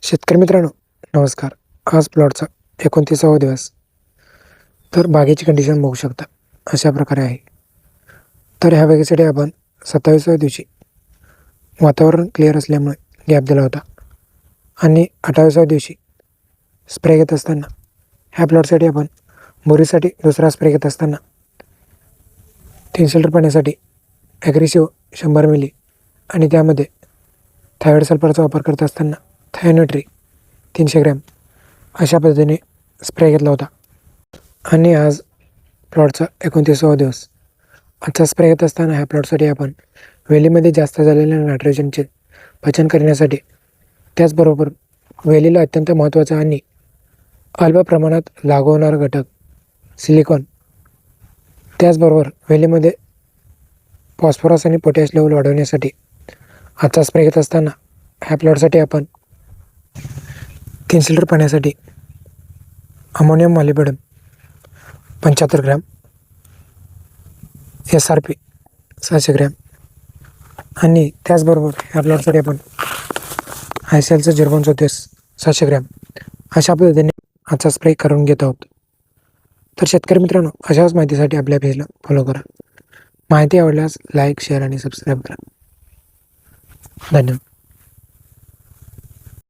शेतकरी मित्रांनो, नमस्कार. आज प्लॉटचा 29वा दिवस. तर बागेची कंडिशन बघू शकता, अशा प्रकारे आहे. तर ह्या बागेसाठी आपण 27व्या दिवशी वातावरण क्लिअर असल्यामुळे गॅप दिला होता आणि 28व्या दिवशी स्प्रे घेत असताना ह्या प्लॉटसाठी आपण बोरीसाठी दुसरा स्प्रे घेत असताना 300 लिटर पाण्यासाठी ॲग्रेसिव्ह 100 मिली आणि त्यामध्ये थायरॉइड सल्फरचा वापर करत असताना थायोनेट्री 300 ग्रॅम अशा पद्धतीने स्प्रे घेतला होता. आणि आज प्लॉटचा 29वा दिवस. आजचा स्प्रे घेत असताना ह्या प्लॉटसाठी आपण वेलीमध्ये जास्त झालेल्या नायट्रोजनचे पचन करण्यासाठी, त्याचबरोबर वेलीला अत्यंत महत्त्वाचा आणि अल्प प्रमाणात लागू होणारा घटक सिलिकॉन, त्याचबरोबर वेलीमध्ये फॉस्फरस आणि पोटॅश लेवल वाढवण्यासाठी आजचा स्प्रे घेत असताना ह्या प्लॉटसाठी आपण 300 लिटर पाण्यासाठी ammonium molybdenum 75 gram, SRP 600 gram आणि त्याचबरोबर ह्या प्लॉटसाठी आपण ICLचं 0.34 700 ग्रॅम अशा पद्धतीने आजचा स्प्रे करून घेत आहोत. तर शेतकरी मित्रांनो, अशाच माहितीसाठी आपल्या पेजला फॉलो करा. माहिती आवडल्यास लाईक, शेअर आणि सबस्क्राईब करा. धन्यवाद.